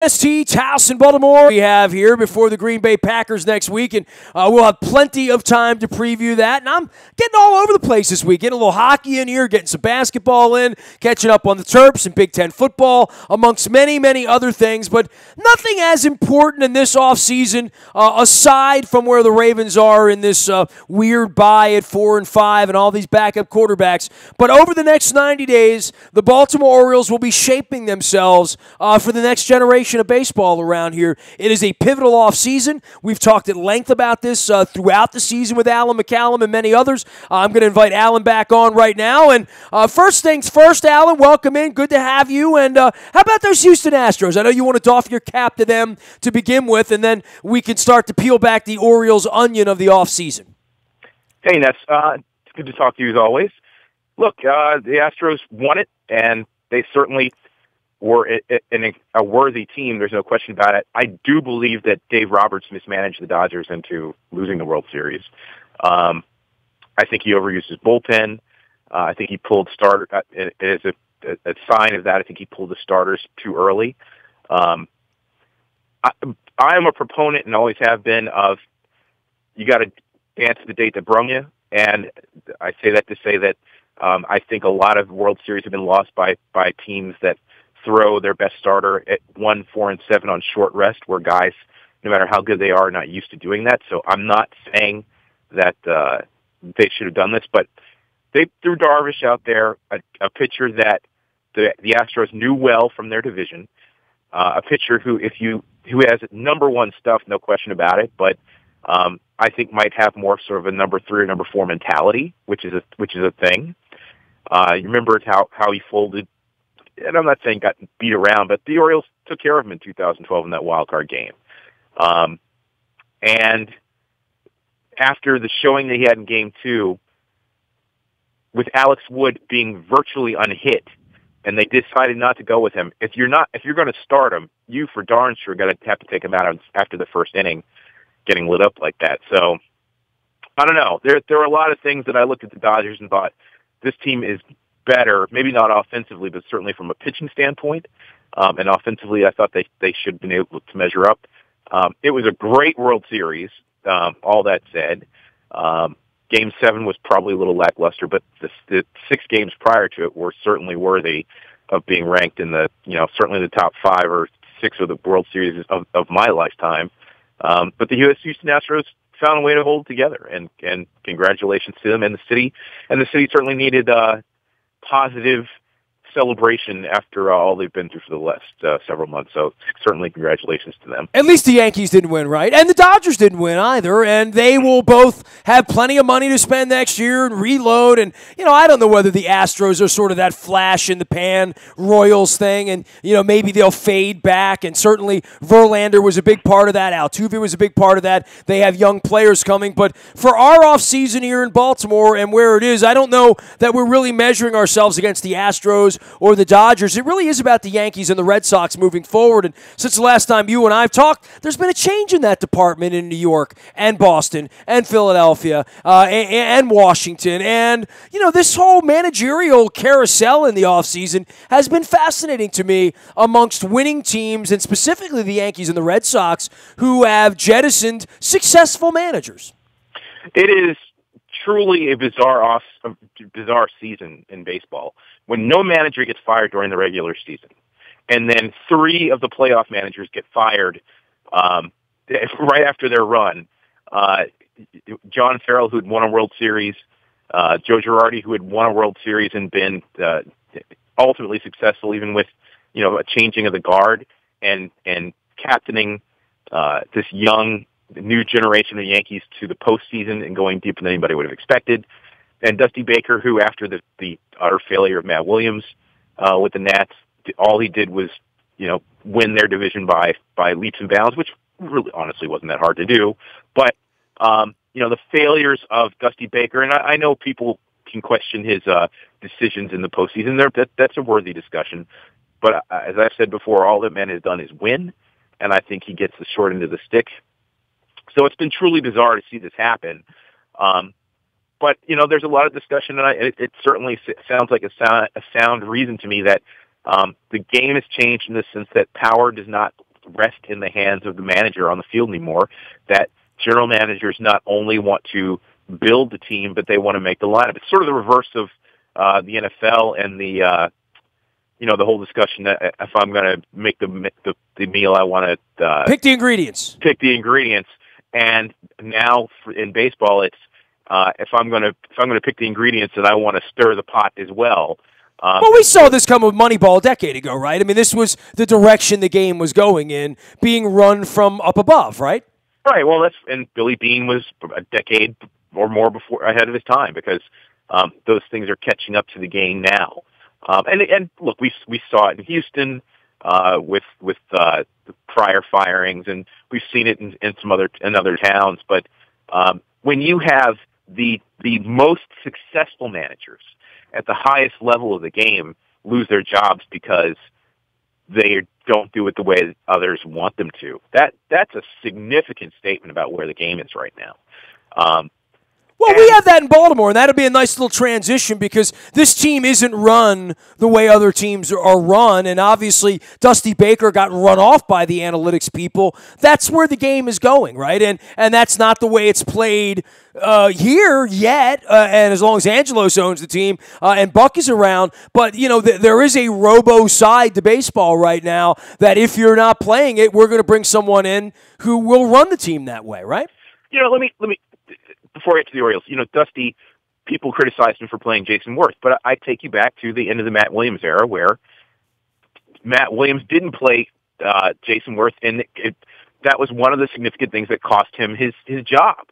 WNST, Taos in Baltimore. We have here before the Green Bay Packers next week, and we'll have plenty of time to preview that. And I'm getting all over the place this week, getting a little hockey in here, getting some basketball in, catching up on the Terps and Big Ten football, amongst many, many other things. But nothing as important in this offseason, aside from where the Ravens are in this weird bye at 4-5 and all these backup quarterbacks. But over the next 90 days, the Baltimore Orioles will be shaping themselves for the next generation of baseball around here. It is a pivotal offseason. We've talked at length about this throughout the season with Alan McCallum and many others. I'm going to invite Alan back on right now. And first things first, Alan, welcome in. Good to have you. And how about those Houston Astros? I know you want to doff your cap to them to begin with, and then we can start to peel back the Orioles onion of the offseason. Hey, Ness. It's good to talk to you as always. Look, the Astros won it, and they certainly were a worthy team. There's no question about it. I do believe that Dave Roberts mismanaged the Dodgers into losing the World Series. I think he overused his bullpen. I think he pulled starter as a sign of that. I think he pulled the starters too early. I am a proponent and always have been of you got to dance to the date that brung you, and I say that to say that I think a lot of World Series have been lost by teams that throw their best starter at 1, 4, and 7 on short rest, where guys, no matter how good they are not used to doing that. So I'm not saying that they should have done this, but they threw Darvish out there, a pitcher that the Astros knew well from their division, a pitcher who has number one stuff, no question about it, but I think might have more sort of a number 3 or number 4 mentality, which is a thing. You remember how he folded. And I'm not saying got beat around, but the Orioles took care of him in 2012 in that wild card game. And after the showing that he had in Game 2, with Alex Wood being virtually unhit, and they decided not to go with him. If you're going to start him, you for darn sure got to have to take him out after the first inning, getting lit up like that. So I don't know. There were a lot of things that I looked at the Dodgers and thought this team is better, maybe not offensively, but certainly from a pitching standpoint. And offensively, I thought they should have been able to measure up. It was a great World Series, all that said. Game 7 was probably a little lackluster, but the 6 games prior to it were certainly worthy of being ranked in certainly the top 5 or 6 of the World Series of my lifetime. But the Houston Astros found a way to hold it together, and congratulations to them and the city. And the city certainly needed positive celebration after all they've been through for the last several months. So certainly congratulations to them. At least the Yankees didn't win, right? And the Dodgers didn't win either. And they will both have plenty of money to spend next year and reload. And, I don't know whether the Astros are sort of that flash in the pan Royals thing. And, maybe they'll fade back. And certainly Verlander was a big part of that. Altuve was a big part of that. They have young players coming. But for our offseason here in Baltimore and where it is, I don't know that we're really measuring ourselves against the Astros or the Dodgers. It really is about the Yankees and the Red Sox moving forward. And since the last time you and I have talked, there's been a change in that department in New York and Boston and Philadelphia and Washington. And, this whole managerial carousel in the offseason has been fascinating to me amongst winning teams, and specifically the Yankees and the Red Sox, who have jettisoned successful managers. It is truly a bizarre season in baseball when no manager gets fired during the regular season, and then 3 of the playoff managers get fired right after their run. John Farrell, who had won a World Series, Joe Girardi, who had won a World Series and been ultimately successful even with a changing of the guard, and captaining this young new generation of Yankees to the postseason and going deeper than anybody would have expected. And Dusty Baker, who after the utter failure of Matt Williams with the Nats, all he did was, win their division by leaps and bounds, which really honestly wasn't that hard to do. But, the failures of Dusty Baker, and I know people can question his decisions in the postseason. That's a worthy discussion. But as I've said before, all that man has done is win, and I think he gets the short end of the stick. So it's been truly bizarre to see this happen. But, there's a lot of discussion, and it certainly sounds like a sound reason to me that the game has changed in the sense that power does not rest in the hands of the manager on the field anymore. That general managers not only want to build the team, but they want to make the lineup. It's sort of the reverse of the NFL and the the whole discussion that if I'm going to make the meal, I want to pick the ingredients. And now in baseball, it's if I'm going to pick the ingredients, then I want to stir the pot as well. Well, we saw this come with Moneyball a decade ago, right? I mean, this was the direction the game was going in, being run from up above, right? Right. Well, and Billy Beane was a decade or more ahead of his time because those things are catching up to the game now. And look, we saw it in Houston with the prior firings, and we've seen it in some other towns. But when you have the most successful managers at the highest level of the game lose their jobs because they don't do it the way that others want them to, that's a significant statement about where the game is right now. Well, we have that in Baltimore, and that'll be a nice little transition because this team isn't run the way other teams are run, and obviously Dusty Baker got run off by the analytics people. That's where the game is going, right? And that's not the way it's played here yet, and as long as Angelos owns the team and Buck is around. But, there is a robo side to baseball right now that if you're not playing it, we're going to bring someone in who will run the team that way, right? Let me before I get to the Orioles, Dusty, people criticized him for playing Jason Worth, but I take you back to the end of the Matt Williams era where Matt Williams didn't play Jason Worth, and that was one of the significant things that cost him his job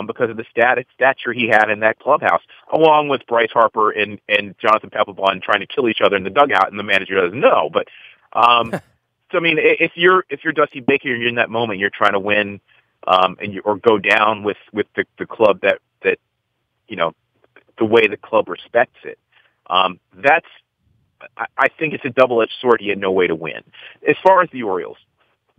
because of the stature he had in that clubhouse, along with Bryce Harper and Jonathan Papelbon trying to kill each other in the dugout, and the manager doesn't know. But so I mean, if you're Dusty Baker, you're in that moment, you're trying to win. Or go down with the club that the way the club respects it. I think it's a double-edged sword. He had no way to win. As far as the Orioles,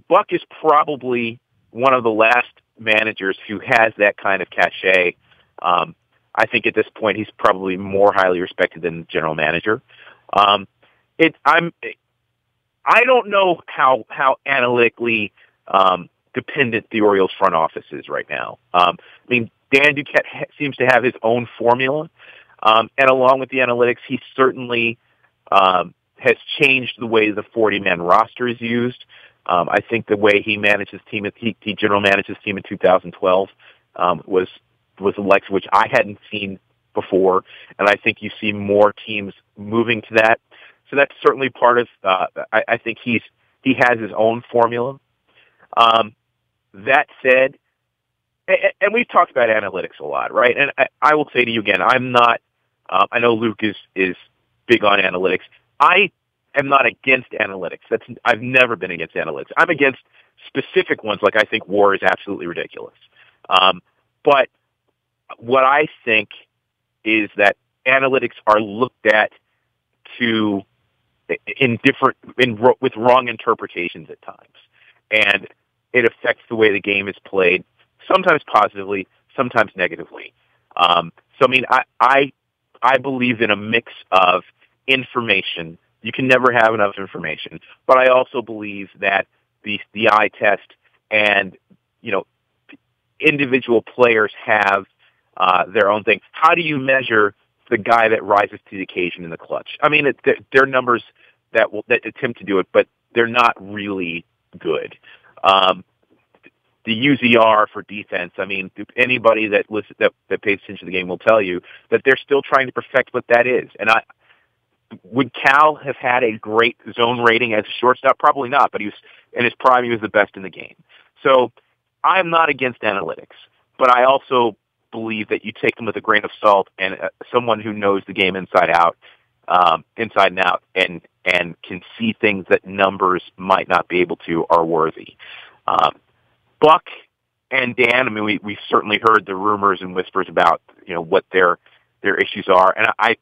Buck is probably one of the last managers who has that kind of cachet. I think at this point he's probably more highly respected than the general manager. I don't know how analytically dependent the Orioles front office is right now. I mean, Dan Duquette seems to have his own formula, and along with the analytics, he certainly has changed the way the 40-man roster is used. I think the way he managed his team, he general managed his team in 2012, was a likes which I hadn't seen before, and I think you see more teams moving to that. So that's certainly part of. I think he has his own formula. That said, and we've talked about analytics a lot, right? And I will say to you again, I'm not. I know Luke is big on analytics. I am not against analytics. I've never been against analytics. I'm against specific ones, like I think WAR is absolutely ridiculous. But what I think is that analytics are looked at with wrong interpretations at times, and it affects the way the game is played, sometimes positively, sometimes negatively. So, I mean, I believe in a mix of information. You can never have enough information, but I also believe that the eye test and, individual players have their own thing. How do you measure the guy that rises to the occasion in the clutch? I mean, there are numbers that attempt to do it, but they're not really good. The UZR for defense, I mean, anybody that pays attention to the game will tell you that they're still trying to perfect what that is. And would Cal have had a great zone rating as a shortstop? Probably not, but in his prime, he was the best in the game. So I'm not against analytics, but I also believe that you take them with a grain of salt, and someone who knows the game inside and out, and can see things that numbers might not be able to are worthy. Buck and Dan, I mean, we certainly heard the rumors and whispers about what their issues are, and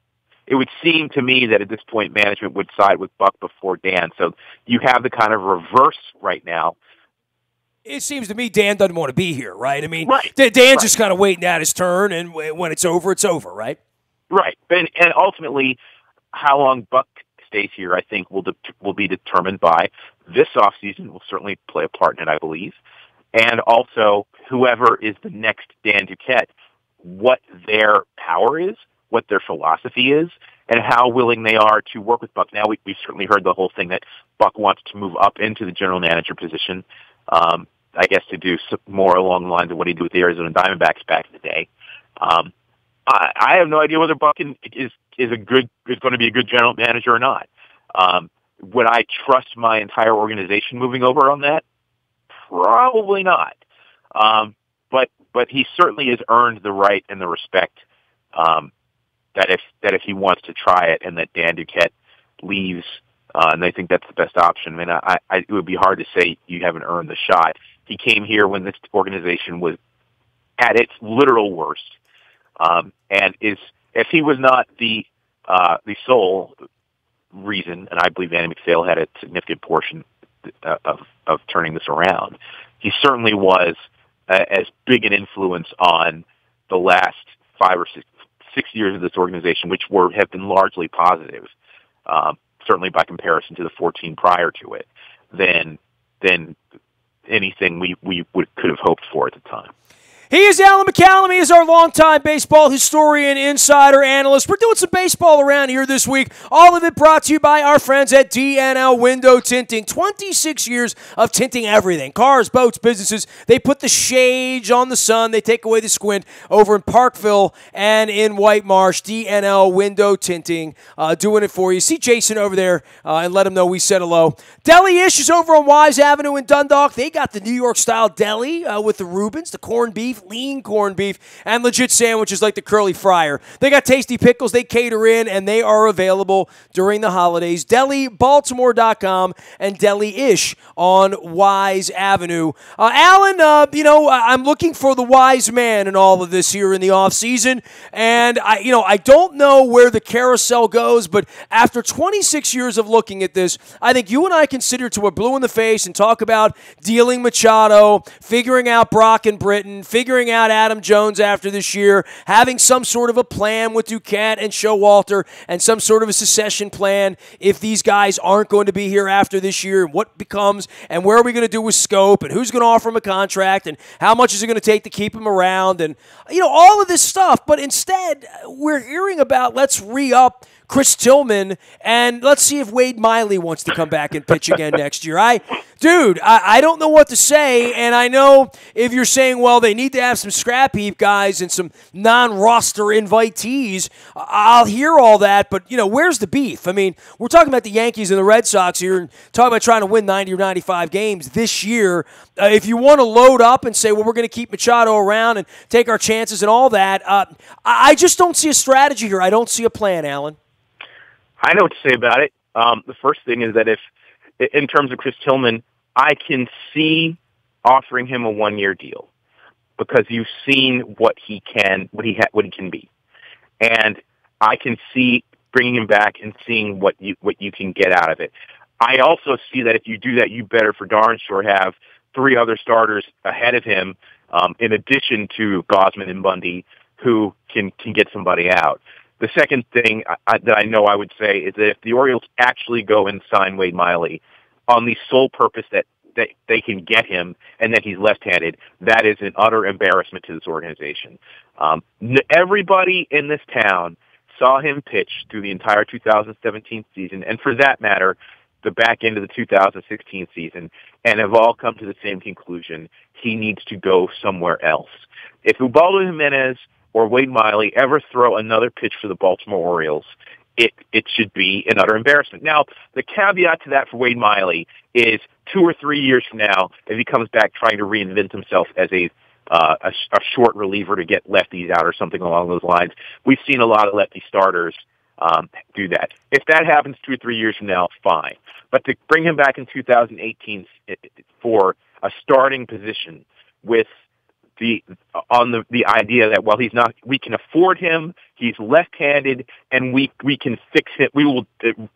it would seem to me that at this point management would side with Buck before Dan. So you have the kind of reverse right now. It seems to me Dan doesn't want to be here, right? I mean, right. Dan's just kind of waiting out his turn, and when it's over, right? Right, and ultimately, how long Buck stays here, I think, will be determined by this offseason. Will certainly play a part in it, I believe, and also whoever is the next Dan Duquette, what their power is, what their philosophy is, and how willing they are to work with Buck. Now, we've certainly heard the whole thing that Buck wants to move up into the general manager position, I guess to do some more along the lines of what he did with the Arizona Diamondbacks back in the day. I have no idea whether Buck is going to be a good general manager or not. Would I trust my entire organization moving over on that? Probably not. But he certainly has earned the right and the respect that if he wants to try it and that Dan Duquette leaves, and I think that's the best option. I mean, it would be hard to say you haven't earned the shot. He came here when this organization was at its literal worst, and if he was not the sole reason, and I believe Andy McPhail had a significant portion of turning this around, he certainly was as big an influence on the last 5 or 6 years of this organization, which have been largely positive, certainly by comparison to the 14 prior to it, than anything we could have hoped for at the time. He is Alan McCallum. He is our longtime baseball historian, insider, analyst. We're doing some baseball around here this week. All of it brought to you by our friends at DNL Window Tinting. 26 years of tinting everything. Cars, boats, businesses. They put the shades on the sun. They take away the squint over in Parkville and in White Marsh. DNL Window Tinting doing it for you. See Jason over there and let him know we said hello. Deli-ish is over on Wise Avenue in Dundalk. They got the New York-style deli with the Reubens, the corned beef, lean corned beef, and legit sandwiches like the Curly Fryer. They got tasty pickles they cater in, and they are available during the holidays. DeliBaltimore.com and Deli-ish on Wise Avenue. Alan, I'm looking for the wise man in all of this here in the offseason, and I don't know where the carousel goes, but after 26 years of looking at this, I think you and I can sit here till we're blue in the face and talk about dealing Machado, figuring out Brock and Britton, figuring out Adam Jones after this year, having some sort of a plan with Duquette and Showalter, and some sort of a succession plan if these guys aren't going to be here after this year, and what becomes, and where are we going to do with Scope, and who's going to offer him a contract, and how much is it going to take to keep him around, and all of this stuff. But instead, we're hearing about let's re-up Chris Tillman, and let's see if Wade Miley wants to come back and pitch again next year. I don't know what to say, and I know if you're saying, well, they need to have some scrap heap guys and some non-roster invitees, I'll hear all that, but, where's the beef? I mean, we're talking about the Yankees and the Red Sox here, and talking about trying to win 90 or 95 games this year. If you want to load up and say, well, we're going to keep Machado around and take our chances and all that, I just don't see a strategy here. I don't see a plan, Alan. I know what to say about it. The first thing is that if, in terms of Chris Tillman, I can see offering him a 1-year deal because you've seen what he can be, and I can see bringing him back and seeing what you can get out of it. I also see that if you do that, you better for darn sure have 3 other starters ahead of him, in addition to Gausman and Bundy, who can get somebody out. The second thing that I know I would say is that if the Orioles actually go and sign Wade Miley on the sole purpose that they can get him and that he's left-handed, that is an utter embarrassment to this organization. Everybody in this town saw him pitch through the entire 2017 season, and for that matter, the back end of the 2016 season, and have all come to the same conclusion. He needs to go somewhere else. If Ubaldo Jimenez or Wade Miley ever throw another pitch for the Baltimore Orioles, it should be an utter embarrassment. Now, the caveat to that for Wade Miley is 2 or 3 years from now, if he comes back trying to reinvent himself as a short reliever to get lefties out or something along those lines. We've seen a lot of lefty starters do that. If that happens 2 or 3 years from now, fine. But to bring him back in 2018 for a starting position with the idea that, well, he's not, we can afford him, he's left-handed, and we can fix him, we will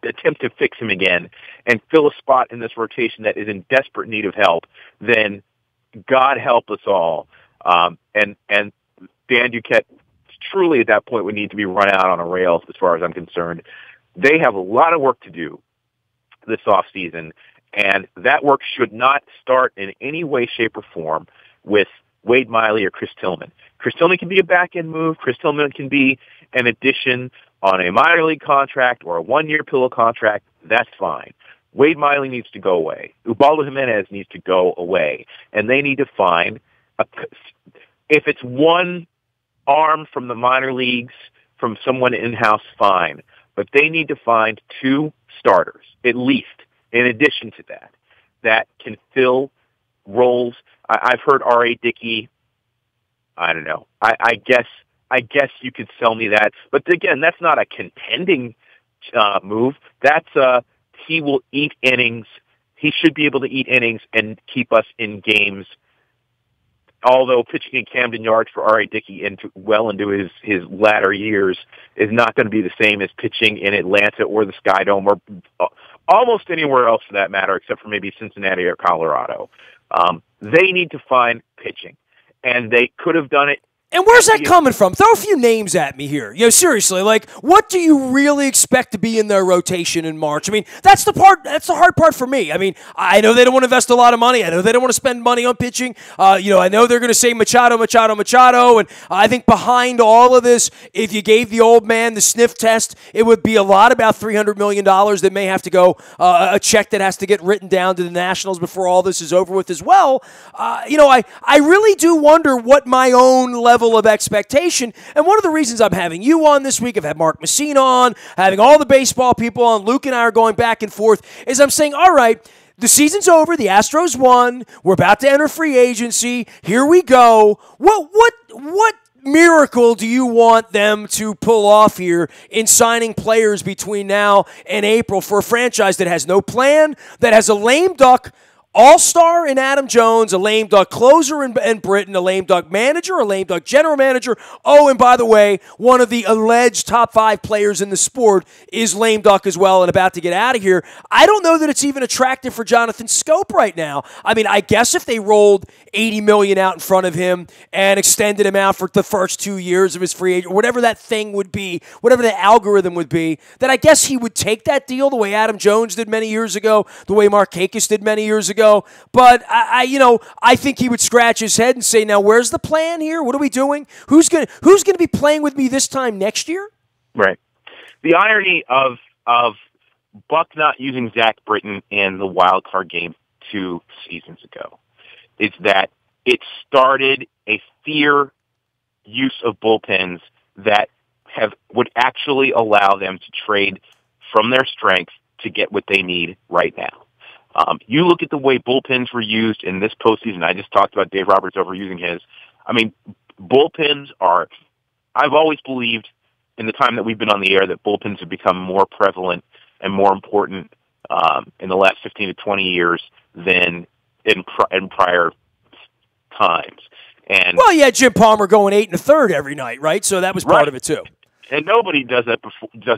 attempt to fix him again and fill a spot in this rotation that is in desperate need of help, then God help us all. And Dan Duquette truly at that point would need to be run out on a rail as far as I'm concerned. They have a lot of work to do this offseason, and that work should not start in any way, shape, or form with Wade Miley or Chris Tillman. Chris Tillman can be a back-end move. Chris Tillman can be an addition on a minor league contract or a one-year pillow contract. That's fine. Wade Miley needs to go away. Ubaldo Jimenez needs to go away. And they need to find, if it's one arm from the minor leagues, from someone in-house, fine. But they need to find two starters, at least, in addition to that can fill roles. I've heard R.A. Dickey. I don't know. I guess you could sell me that. But again, that's not a contending move. That's he will eat innings. He should be able to eat innings and keep us in games. Although pitching in Camden Yards for R.A. Dickey well into his latter years is not going to be the same as pitching in Atlanta or the Sky Dome or almost anywhere else for that matter, except for maybe Cincinnati or Colorado. They need to find pitching, and they could have done it. And where's that coming from? Throw a few names at me here. Seriously, like, what do you really expect to be in their rotation in March? I mean, that's the hard part for me. I mean, I know they don't want to invest a lot of money. I know they don't want to spend money on pitching. I know they're going to say Machado. And I think behind all of this, if you gave the old man the sniff test, it would be a lot about $300 million that may have to go, a check that has to get written down to the Nationals before all this is over with as well. I really do wonder what my own level of expectation, and one of the reasons I'm having you on this week, I've had Mark Messina on, having all the baseball people on, Luke and I are going back and forth, is I'm saying, all right, the season's over, the Astros won, we're about to enter free agency, here we go. What miracle do you want them to pull off here in signing players between now and April for a franchise that has no plan, that has a lame duck all-star in Adam Jones, a lame duck closer in Britton, a lame duck manager, a lame duck general manager. Oh, and by the way, one of the alleged top 5 players in the sport is lame duck as well and about to get out of here. I don't know that it's even attractive for Jonathan Scope right now. I mean, I guess if they rolled $80 million out in front of him and extended him out for the first 2 years of his free agent, whatever that thing would be, whatever the algorithm would be, then I guess he would take that deal the way Adam Jones did many years ago, the way Markakis did many years ago. But I think he would scratch his head and say, "Now, where's the plan here? What are we doing? Who's going to be playing with me this time next year?" Right. The irony of Buck not using Zach Britton in the wild card game 2 seasons ago is that it started a fear use of bullpens that would actually allow them to trade from their strength to get what they need right now. You look at the way bullpens were used in this postseason. I just talked about Dave Roberts overusing his. I mean, bullpens are, I've always believed in the time that we've been on the air that bullpens have become more prevalent and more important in the last 15 to 20 years than in prior times. And well, yeah, Jim Palmer going 8 1/3 every night, right? So that was part of it too. And nobody does that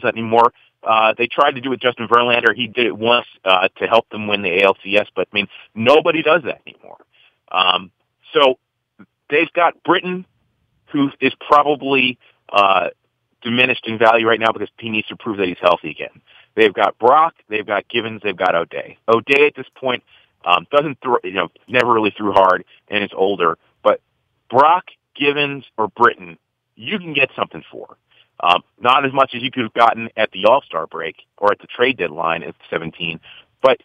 anymore. They tried to do it with Justin Verlander. He did it once to help them win the ALCS, but I mean, nobody does that anymore. So they've got Britton, who is probably diminished in value right now because he needs to prove that he's healthy again. They've got Brock, they've got Givens, they've got O'Day. O'Day at this point doesn't throw, never really threw hard and is older. But Brock, Givens, or Britton, you can get something for. Not as much as you could have gotten at the All-Star break or at the trade deadline at 17, but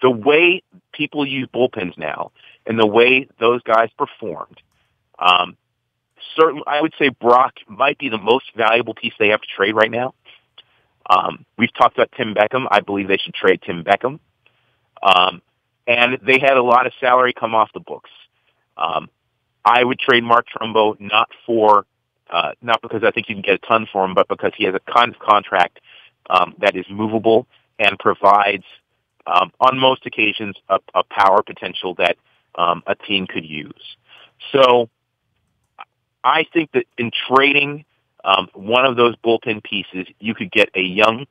the way people use bullpens now and the way those guys performed, certainly I would say Brock might be the most valuable piece they have to trade right now. We've talked about Tim Beckham. I believe they should trade Tim Beckham. And they had a lot of salary come off the books. I would trade Mark Trumbo not because I think you can get a ton for him, but because he has a contract that is movable and provides, on most occasions, a power potential that a team could use. So I think that in trading one of those bullpen pieces, you could get a young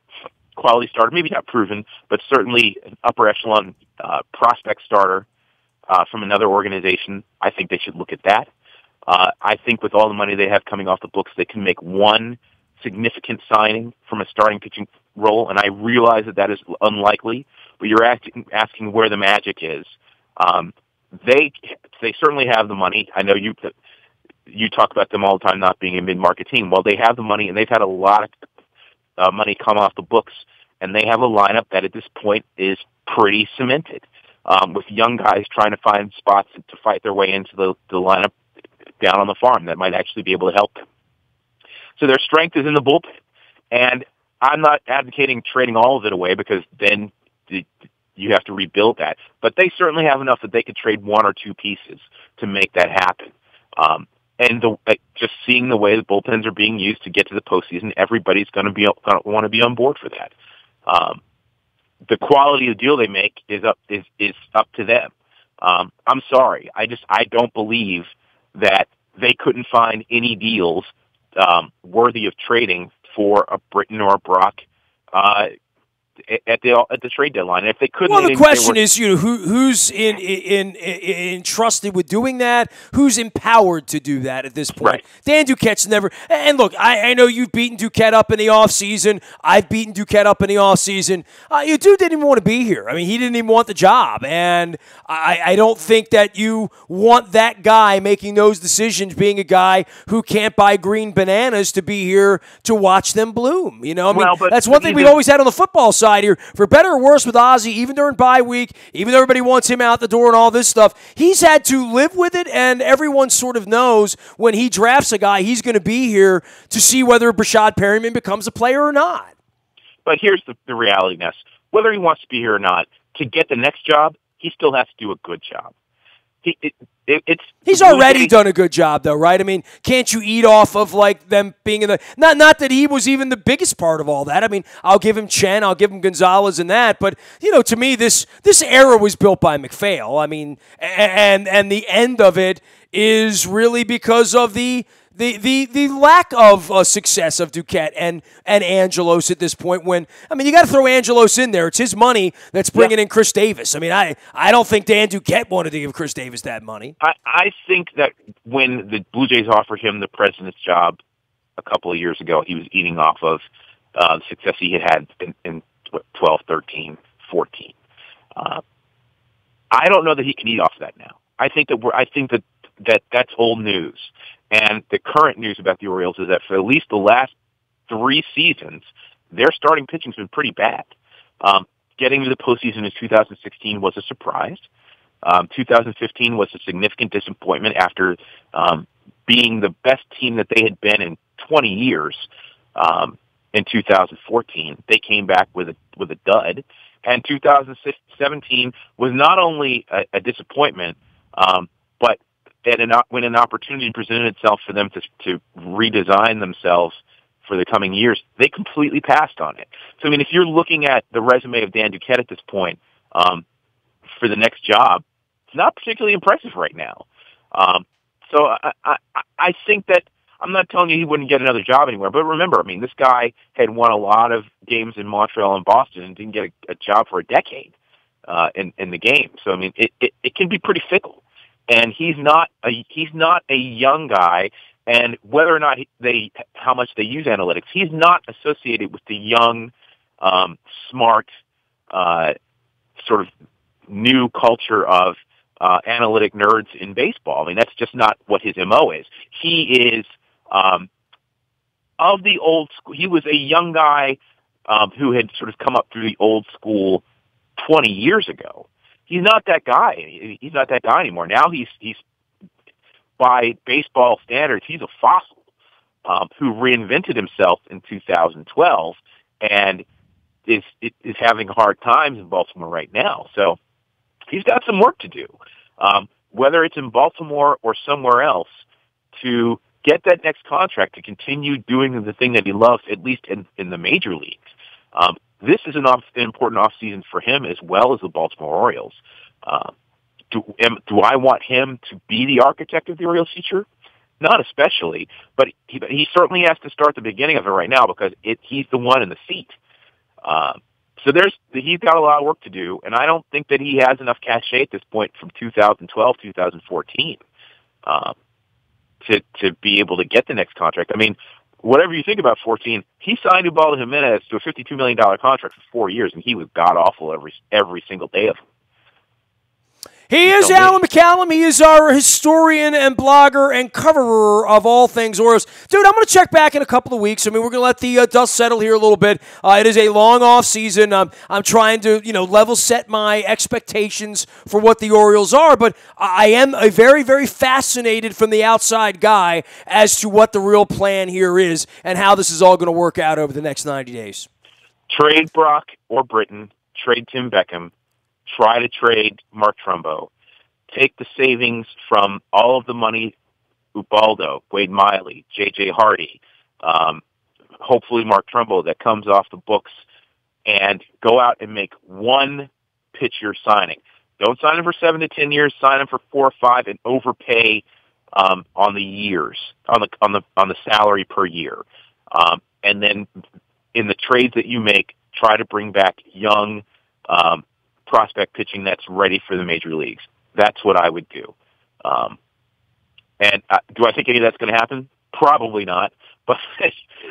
quality starter, maybe not proven, but certainly an upper echelon prospect starter from another organization. I think they should look at that. I think with all the money they have coming off the books, they can make one significant signing from a starting pitching role, and I realize that is unlikely, but you're asking where the magic is. They certainly have the money. I know you talk about them all the time not being a mid-market team. Well, they have the money, and they've had a lot of money come off the books, and they have a lineup that at this point is pretty cemented, with young guys trying to find spots to fight their way into the lineup down on the farm that might actually be able to help them. So their strength is in the bullpen. And I'm not advocating trading all of it away because then you have to rebuild that. But they certainly have enough that they could trade one or two pieces to make that happen. And just seeing the way the bullpens are being used to get to the postseason, everybody's going to want to be on board for that. The quality of the deal they make is up to them. I'm sorry, I don't believe that they couldn't find any deals worthy of trading for a Britton or a Brock at the trade deadline. And if they couldn't, well, the question is, who's entrusted with doing that? Who's empowered to do that at this point? Right. Dan Duquette's never. And look, I know you've beaten Duquette up in the offseason. I've beaten Duquette up in the offseason. You dude didn't even want to be here. I mean, he didn't even want the job, and I don't think that you want that guy making those decisions, being a guy who can't buy green bananas to be here to watch them bloom. That's one thing we've always had on the football side here, for better or worse with Ozzie, even during bye week, even though everybody wants him out the door and all this stuff, he's had to live with it, and everyone sort of knows when he drafts a guy, he's going to be here to see whether Brashad Perryman becomes a player or not. But here's the reality, Ness. Whether he wants to be here or not, to get the next job, he still has to do a good job. He's already done a good job, though, right? I mean, can't you eat off of like them being in the not that he was even the biggest part of all that. I mean, I'll give him Chen, I'll give him Gonzalez and that, but to me, this era was built by McPhail. I mean, and the end of it is really because of the lack of success of Duquette and Angelos at this point. When you got to throw Angelos in there. It's his money that's bringing in Chris Davis. I mean, I don't think Dan Duquette wanted to give Chris Davis that money. I think that when the Blue Jays offered him the president's job a couple of years ago, he was eating off of the success he had in 12, 13, 14. I don't know that he can eat off that now. I think that that's old news. And the current news about the Orioles is that for at least the last 3 seasons, their starting pitching's been pretty bad. Getting to the postseason in 2016 was a surprise. 2015 was a significant disappointment after being the best team that they had been in 20 years. In 2014, they came back with a dud. And 2017 was not only a disappointment, but when an opportunity presented itself for them to redesign themselves for the coming years, they completely passed on it. So, if you're looking at the resume of Dan Duquette at this point for the next job, it's not particularly impressive right now. So I think that I'm not telling you he wouldn't get another job anywhere, but remember, this guy had won a lot of games in Montreal and Boston and didn't get a job for a decade in the game. So, it can be pretty fickle. And he's not a young guy, and whether or not how much they use analytics, he's not associated with the young, smart, sort of new culture of analytic nerds in baseball. That's just not what his MO is. He is of the old school. He was a young guy who had sort of come up through the old school 20 years ago. He's not that guy. He's not that guy anymore. Now he's by baseball standards, he's a fossil who reinvented himself in 2012 and is having hard times in Baltimore right now. So he's got some work to do, whether it's in Baltimore or somewhere else, to get that next contract to continue doing the thing that he loves, at least in the major leagues. This is an important offseason for him as well as the Baltimore Orioles. Do I want him to be the architect of the Orioles' future? Not especially, but he certainly has to start the beginning of it right now because he's the one in the seat. So he's got a lot of work to do, and I don't think that he has enough cachet at this point from 2012, 2014 to be able to get the next contract. whatever you think about 14, he signed Ubaldo Jimenez to a $52 million contract for 4 years, and he was god-awful every single day of it. He is Alan McCallum. He is our historian and blogger and coverer of all things Orioles. Dude, I'm going to check back in a couple of weeks. I mean, we're going to let the dust settle here a little bit. It is a long off season. I'm trying to, level set my expectations for what the Orioles are, but I am a very, very fascinated from the outside guy as to what the real plan here is and how this is all going to work out over the next 90 days. Trade Brock or Britton. Trade Tim Beckham. Try to trade Mark Trumbo. Take the savings from all of the money, Ubaldo, Wade Miley, J.J. Hardy, hopefully Mark Trumbo, that comes off the books, and go out and make one pitcher signing. Don't sign him for 7 to 10 years. Sign him for 4 or 5 and overpay on the years, on the salary per year. And then in the trades that you make, try to bring back young prospect pitching that's ready for the major leagues. That's what I would do. And do I think any of that's going to happen? Probably not. But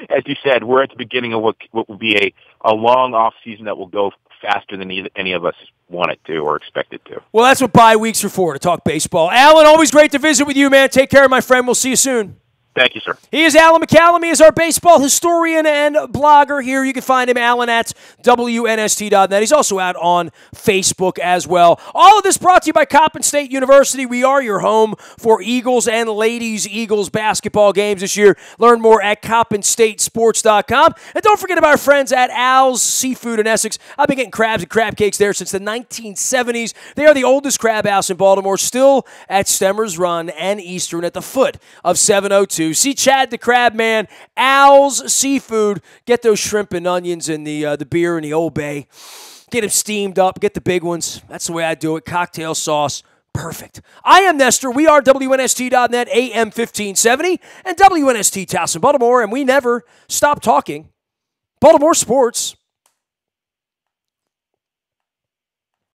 as you said, we're at the beginning of what will be a long off season that will go faster than any of us want it to or expect it to. Well, that's what bye weeks are for, to talk baseball. Alan, always great to visit with you, man. Take care, my friend. We'll see you soon. Thank you, sir. He is Alan McCallum. He is our baseball historian and blogger here. You can find him, Alan, at WNST.net. He's also out on Facebook as well. All of this brought to you by Coppin State University. We are your home for Eagles and Ladies Eagles basketball games this year. Learn more at CoppinStateSports.com. And don't forget about our friends at Al's Seafood in Essex. I've been getting crabs and crab cakes there since the 1970s. They are the oldest crab house in Baltimore, still at Stemmers Run and Eastern at the foot of 702. See Chad the Crab Man, Al's Seafood. Get those shrimp and onions and the beer in the Old Bay. Get them steamed up. Get the big ones. That's the way I do it. Cocktail sauce. Perfect. I am Nestor. We are WNST.net, AM 1570, and WNST Towson, Baltimore, and we never stop talking Baltimore sports.